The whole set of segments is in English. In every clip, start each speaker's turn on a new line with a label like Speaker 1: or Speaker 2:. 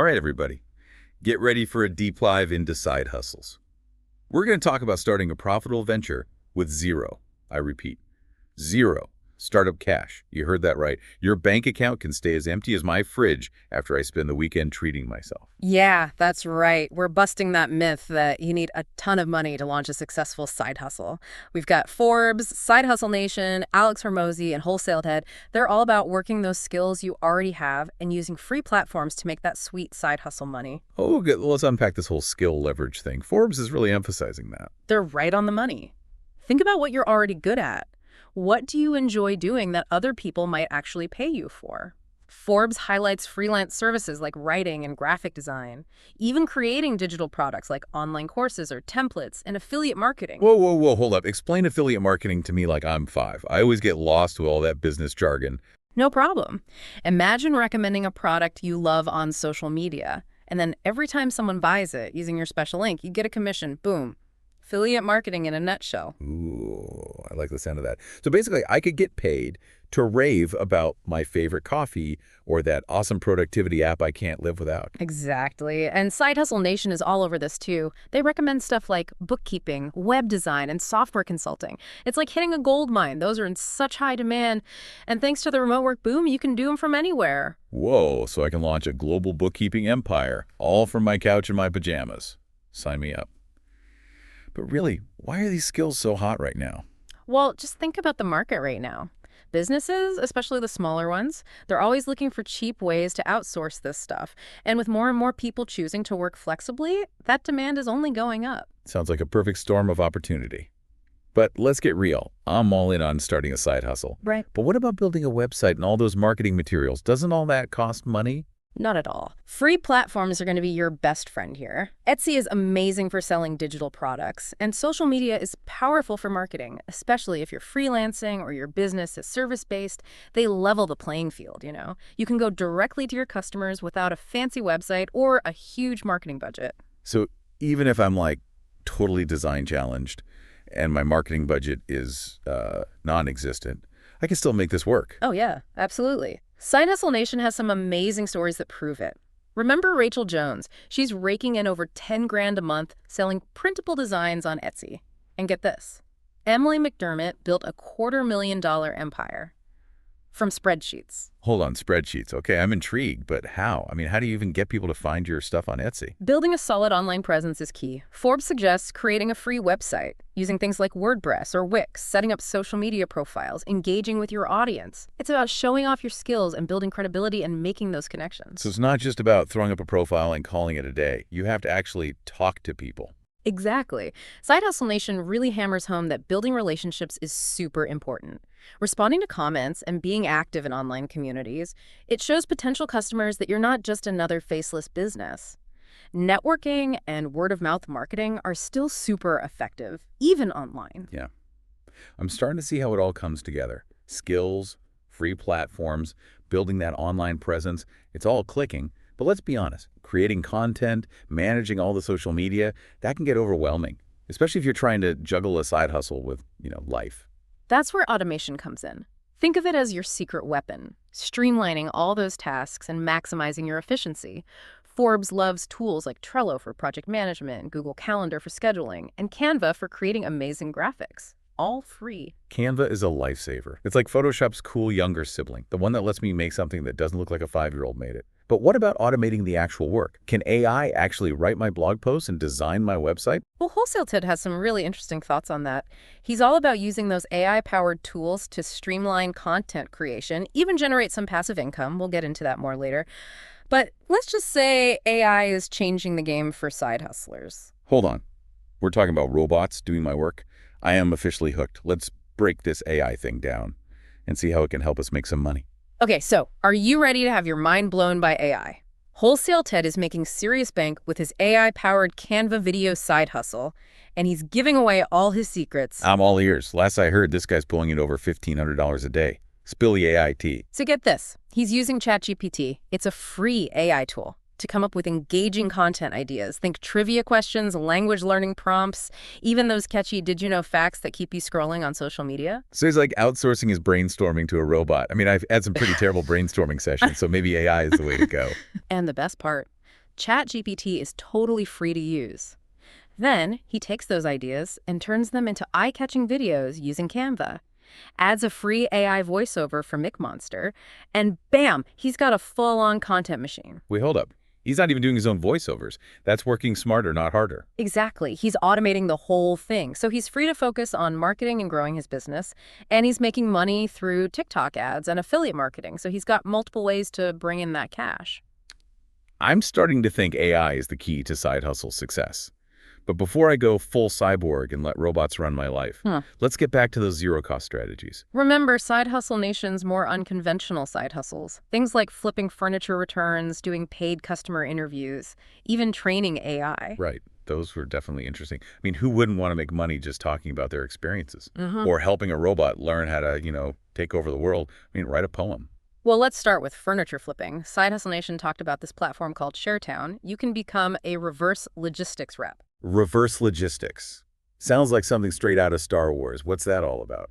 Speaker 1: All right, everybody, get ready for a deep dive into side hustles. We're going to talk about starting a profitable venture with zero. I repeat, zero startup cash. You heard that right. Your bank account can stay as empty as my fridge after I spend the weekend treating myself.
Speaker 2: Yeah, that's right. We're busting that myth that you need a ton of money to launch a successful side hustle. We've got Forbes, Side Hustle Nation, Alex Hormozi, and Wholesale Ted. They're all about working those skills you already have and using free platforms to make that sweet side hustle money.
Speaker 1: Oh, good. Well, let's unpack this whole skill leverage thing. Forbes is really emphasizing that.
Speaker 2: They're right on the money. Think about what you're already good at. What do you enjoy doing that other people might actually pay you for? Forbes highlights freelance services like writing and graphic design, even creating digital products like online courses or templates and affiliate marketing.
Speaker 1: Whoa, hold up. Explain affiliate marketing to me like I'm 5. I always get lost with all that business jargon.
Speaker 2: No problem. Imagine recommending a product you love on social media, and then every time someone buys it using your special link, you get a commission. Boom. Affiliate marketing in a nutshell.
Speaker 1: Ooh, I like the sound of that. So basically, I could get paid to rave about my favorite coffee or that awesome productivity app I can't live without.
Speaker 2: Exactly. And Side Hustle Nation is all over this too. They recommend stuff like bookkeeping, web design, and software consulting. It's like hitting a gold mine. Those are in such high demand. And thanks to the remote work boom, you can do them from anywhere.
Speaker 1: Whoa, so I can launch a global bookkeeping empire, all from my couch in my pajamas. Sign me up. But really, why are these skills so hot right now?
Speaker 2: Well, just think about the market right now. Businesses, especially the smaller ones, they're always looking for cheap ways to outsource this stuff. And with more and more people choosing to work flexibly, that demand is only going up.
Speaker 1: Sounds like a perfect storm of opportunity. But let's get real. I'm all in on starting a side hustle.
Speaker 2: Right.
Speaker 1: But what about building a website and all those marketing materials? Doesn't all that cost money?
Speaker 2: Not at all. Free platforms are going to be your best friend here. Etsy is amazing for selling digital products, and social media is powerful for marketing, especially if you're freelancing or your business is service-based. They level the playing field, you know? You can go directly to your customers without a fancy website or a huge marketing budget.
Speaker 1: So even if I'm like totally design challenged and my marketing budget is non-existent, I can still make this work.
Speaker 2: Oh yeah, absolutely. Side Hustle Nation has some amazing stories that prove it. Remember Rachel Jones? She's raking in over 10 grand a month selling printable designs on Etsy. And get this, Emily McDermott built a $250,000 empire from spreadsheets.
Speaker 1: Hold on, spreadsheets. Okay, I'm intrigued, but how? I mean, how do you even get people to find your stuff on Etsy?
Speaker 2: Building a solid online presence is key. Forbes suggests creating a free website, using things like WordPress or Wix, setting up social media profiles, engaging with your audience. It's about showing off your skills and building credibility and making those connections.
Speaker 1: So it's not just about throwing up a profile and calling it a day. You have to actually talk to people.
Speaker 2: Exactly. Side Hustle Nation really hammers home that building relationships is super important. Responding to comments and being active in online communities, it shows potential customers that you're not just another faceless business. Networking and word-of-mouth marketing are still super effective, even online.
Speaker 1: Yeah. I'm starting to see how it all comes together. Skills, free platforms, building that online presence, it's all clicking. But let's be honest, creating content, managing all the social media, that can get overwhelming, especially if you're trying to juggle a side hustle with, life.
Speaker 2: That's where automation comes in. Think of it as your secret weapon, streamlining all those tasks and maximizing your efficiency. Forbes loves tools like Trello for project management, Google Calendar for scheduling, and Canva for creating amazing graphics. All free.
Speaker 1: Canva is a lifesaver. It's like Photoshop's cool younger sibling, the one that lets me make something that doesn't look like a 5-year-old made it. But what about automating the actual work? Can AI actually write my blog posts and design my website?
Speaker 2: Well, Wholesale Ted has some really interesting thoughts on that. He's all about using those AI-powered tools to streamline content creation, even generate some passive income. We'll get into that more later. But let's just say AI is changing the game for side hustlers.
Speaker 1: Hold on. We're talking about robots doing my work? I am officially hooked. Let's break this AI thing down and see how it can help us make some money.
Speaker 2: Okay, so are you ready to have your mind blown by AI? Wholesale Ted is making serious bank with his AI-powered Canva video side hustle, and he's giving away all his secrets.
Speaker 1: I'm all ears. Last I heard, this guy's pulling in over $1,500 a day. Spill the AI tea.
Speaker 2: So get this. He's using ChatGPT. It's a free AI tool to come up with engaging content ideas. Think trivia questions, language learning prompts, even those catchy did you know facts that keep you scrolling on social media.
Speaker 1: So he's like outsourcing his brainstorming to a robot. I mean, I've had some pretty terrible brainstorming sessions, so maybe AI is the way to go.
Speaker 2: And the best part, ChatGPT is totally free to use. Then he takes those ideas and turns them into eye-catching videos using Canva, adds a free AI voiceover for McMonster, and bam, he's got a full-on content machine.
Speaker 1: Wait, hold up. He's not even doing his own voiceovers. That's working smarter, not harder.
Speaker 2: Exactly. He's automating the whole thing. So he's free to focus on marketing and growing his business, and he's making money through TikTok ads and affiliate marketing. So he's got multiple ways to bring in that cash.
Speaker 1: I'm starting to think AI is the key to side hustle success. But before I go full cyborg and let robots run my life, let's get back to those zero-cost strategies.
Speaker 2: Remember, Side Hustle Nation's more unconventional side hustles. Things like flipping furniture returns, doing paid customer interviews, even training AI.
Speaker 1: Right. Those were definitely interesting. I mean, who wouldn't want to make money just talking about their experiences? Or helping a robot learn how to, take over the world? I mean, write a poem.
Speaker 2: Well, let's start with furniture flipping. Side Hustle Nation talked about this platform called ShareTown. You can become a reverse logistics rep.
Speaker 1: Reverse logistics. Sounds like something straight out of Star Wars. What's that all about?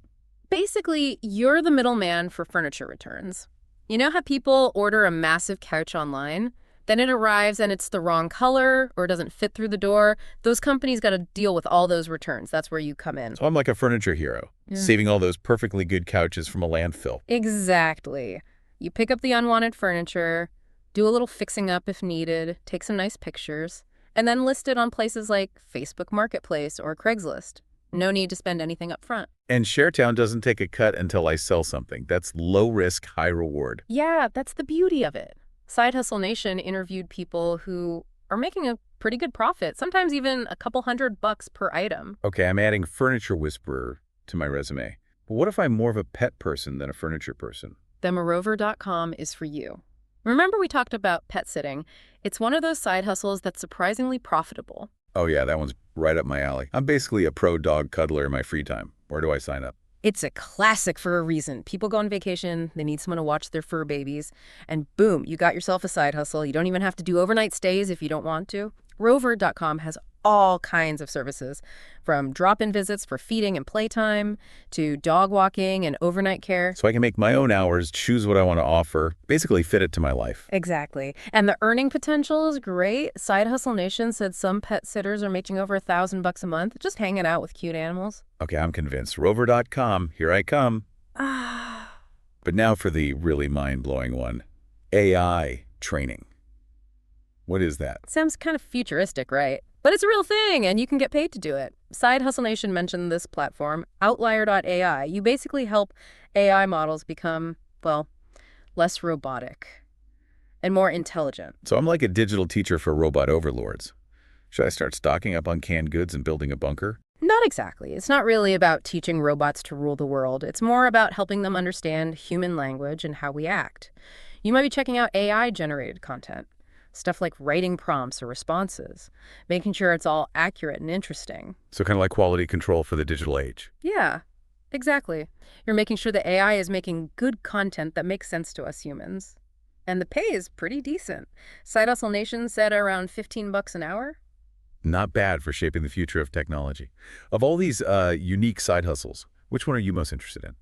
Speaker 2: Basically, you're the middleman for furniture returns. You know how people order a massive couch online? Then it arrives and it's the wrong color or doesn't fit through the door. Those companies got to deal with all those returns. That's where you come in.
Speaker 1: So I'm like a furniture hero, saving all those perfectly good couches from a landfill.
Speaker 2: Exactly. You pick up the unwanted furniture, do a little fixing up if needed, take some nice pictures, and then list it on places like Facebook Marketplace or Craigslist. No need to spend anything up front.
Speaker 1: And ShareTown doesn't take a cut until I sell something. That's low risk, high reward.
Speaker 2: Yeah, that's the beauty of it. Side Hustle Nation interviewed people who are making a pretty good profit, sometimes even a couple $100 per item.
Speaker 1: Okay, I'm adding furniture whisperer to my resume. But what if I'm more of a pet person than a furniture person?
Speaker 2: Then Moreover.com is for you. Remember we talked about pet sitting? It's one of those side hustles that's surprisingly profitable.
Speaker 1: Oh yeah, that one's right up my alley. I'm basically a pro dog cuddler in my free time. Where do I sign up?
Speaker 2: It's a classic for a reason. People go on vacation, they need someone to watch their fur babies, and boom, you got yourself a side hustle. You don't even have to do overnight stays if you don't want to. Rover.com has all kinds of services, from drop-in visits for feeding and playtime to dog walking and overnight care.
Speaker 1: So I can make my own hours, choose what I want to offer, basically fit it to my life.
Speaker 2: Exactly. And the earning potential is great. Side Hustle Nation said some pet sitters are making over $1,000 a month just hanging out with cute animals.
Speaker 1: Okay, I'm convinced. Rover.com, here I come. But now for the really mind-blowing one. AI training. What is that?
Speaker 2: Sounds kind of futuristic, right? But it's a real thing, and you can get paid to do it. Side Hustle Nation mentioned this platform, Outlier.ai. You basically help AI models become, well, less robotic and more intelligent.
Speaker 1: So I'm like a digital teacher for robot overlords. Should I start stocking up on canned goods and building a bunker?
Speaker 2: Not exactly. It's not really about teaching robots to rule the world. It's more about helping them understand human language and how we act. You might be checking out AI-generated content. Stuff like writing prompts or responses, making sure it's all accurate and interesting.
Speaker 1: So kind of like quality control for the digital age.
Speaker 2: Yeah, exactly. You're making sure the AI is making good content that makes sense to us humans. And the pay is pretty decent. Side Hustle Nation said around $15 an hour.
Speaker 1: Not bad for shaping the future of technology. Of all these unique side hustles, which one are you most interested in?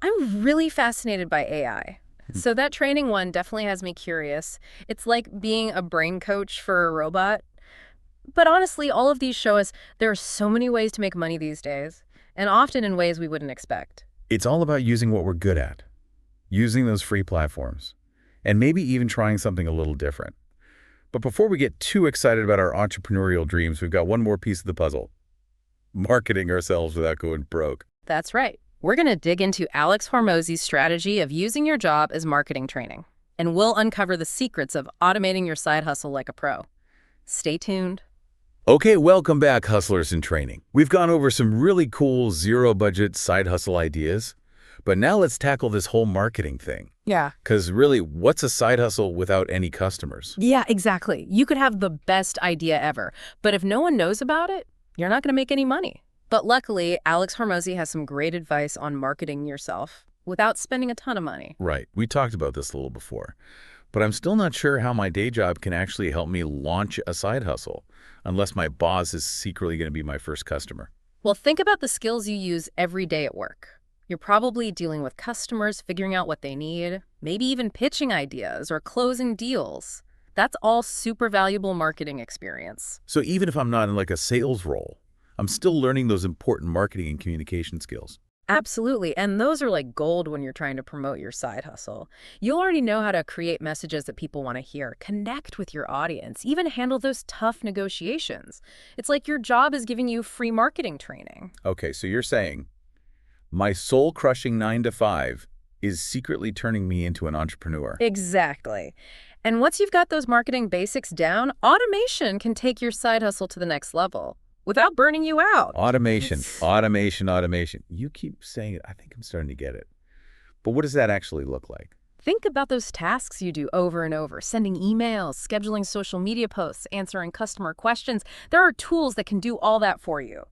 Speaker 2: I'm really fascinated by AI. So that training one definitely has me curious. It's like being a brain coach for a robot. But honestly, all of these show us there are so many ways to make money these days, and often in ways we wouldn't expect.
Speaker 1: It's all about using what we're good at, using those free platforms, and maybe even trying something a little different. But before we get too excited about our entrepreneurial dreams, we've got one more piece of the puzzle: marketing ourselves without going broke.
Speaker 2: That's right. We're going to dig into Alex Hormozi's strategy of using your job as marketing training, and we'll uncover the secrets of automating your side hustle like a pro. Stay tuned.
Speaker 1: Okay, welcome back, hustlers in training. We've gone over some really cool zero-budget side hustle ideas, but now let's tackle this whole marketing thing.
Speaker 2: Yeah.
Speaker 1: Because really, what's a side hustle without any customers?
Speaker 2: Yeah, exactly. You could have the best idea ever, but if no one knows about it, you're not going to make any money. But luckily, Alex Hormozi has some great advice on marketing yourself without spending a ton of money.
Speaker 1: Right. We talked about this a little before. But I'm still not sure how my day job can actually help me launch a side hustle, unless my boss is secretly going to be my first customer.
Speaker 2: Well, think about the skills you use every day at work. You're probably dealing with customers, figuring out what they need, maybe even pitching ideas or closing deals. That's all super valuable marketing experience.
Speaker 1: So even if I'm not in like a sales role, I'm still learning those important marketing and communication skills.
Speaker 2: Absolutely. And those are like gold when you're trying to promote your side hustle. You'll already know how to create messages that people want to hear, connect with your audience, even handle those tough negotiations. It's like your job is giving you free marketing training.
Speaker 1: Okay, so you're saying my soul-crushing 9 to 5 is secretly turning me into an entrepreneur.
Speaker 2: Exactly. And once you've got those marketing basics down, automation can take your side hustle to the next level without burning you out.
Speaker 1: Automation, automation, automation. You keep saying it. I think I'm starting to get it. But what does that actually look like?
Speaker 2: Think about those tasks you do over and over, sending emails, scheduling social media posts, answering customer questions. There are tools that can do all that for you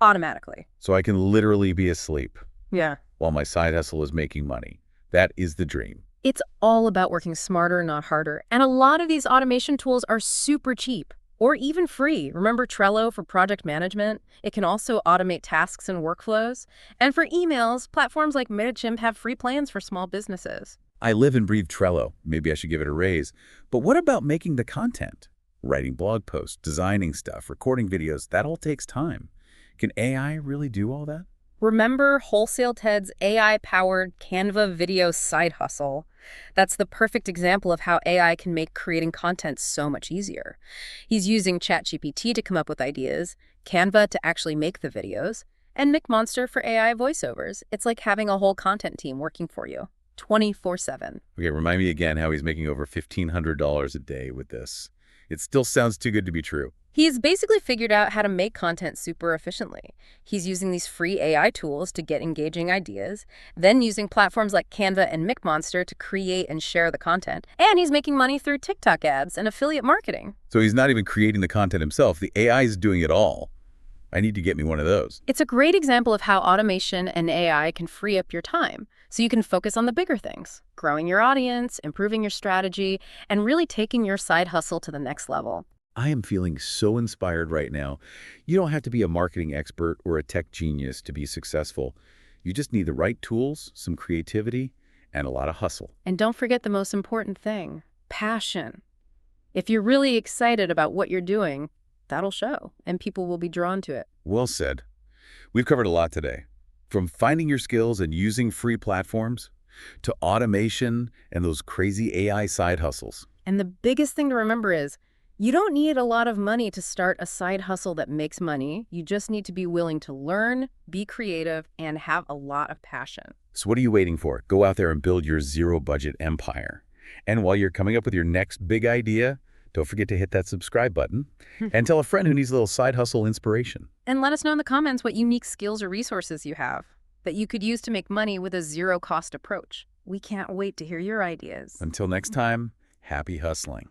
Speaker 2: automatically.
Speaker 1: So I can literally be asleep
Speaker 2: Yeah.
Speaker 1: while my side hustle is making money. That is the dream.
Speaker 2: It's all about working smarter, not harder. And a lot of these automation tools are super cheap or even free. Remember Trello for project management? It can also automate tasks and workflows. And for emails, platforms like MailChimp have free plans for small businesses.
Speaker 1: I live and breathe Trello. Maybe I should give it a raise. But what about making the content? Writing blog posts, designing stuff, recording videos, that all takes time. Can AI really do all that?
Speaker 2: Remember Wholesale Ted's AI-powered Canva video side hustle? That's the perfect example of how AI can make creating content so much easier. He's using ChatGPT to come up with ideas, Canva to actually make the videos, and McMonster for AI voiceovers. It's like having a whole content team working for you, 24/7.
Speaker 1: Okay, remind me again how he's making over $1,500 a day with this. It still sounds too good to be true.
Speaker 2: He's basically figured out how to make content super efficiently. He's using these free AI tools to get engaging ideas, then using platforms like Canva and McMonster to create and share the content. And he's making money through TikTok ads and affiliate marketing.
Speaker 1: So he's not even creating the content himself. The AI is doing it all. I need to get me one of those.
Speaker 2: It's a great example of how automation and AI can free up your time so you can focus on the bigger things, growing your audience, improving your strategy, and really taking your side hustle to the next level.
Speaker 1: I am feeling so inspired right now. You don't have to be a marketing expert or a tech genius to be successful. You just need the right tools, some creativity, and a lot of hustle.
Speaker 2: And don't forget the most important thing, passion. If you're really excited about what you're doing, that'll show, and people will be drawn to it.
Speaker 1: Well said. We've covered a lot today. From finding your skills and using free platforms, to automation and those crazy AI side hustles.
Speaker 2: And the biggest thing to remember is, you don't need a lot of money to start a side hustle that makes money. You just need to be willing to learn, be creative, and have a lot of passion.
Speaker 1: So what are you waiting for? Go out there and build your zero-budget empire. And while you're coming up with your next big idea, don't forget to hit that subscribe button and tell a friend who needs a little side hustle inspiration.
Speaker 2: And let us know in the comments what unique skills or resources you have that you could use to make money with a zero-cost approach. We can't wait to hear your ideas.
Speaker 1: Until next time, happy hustling.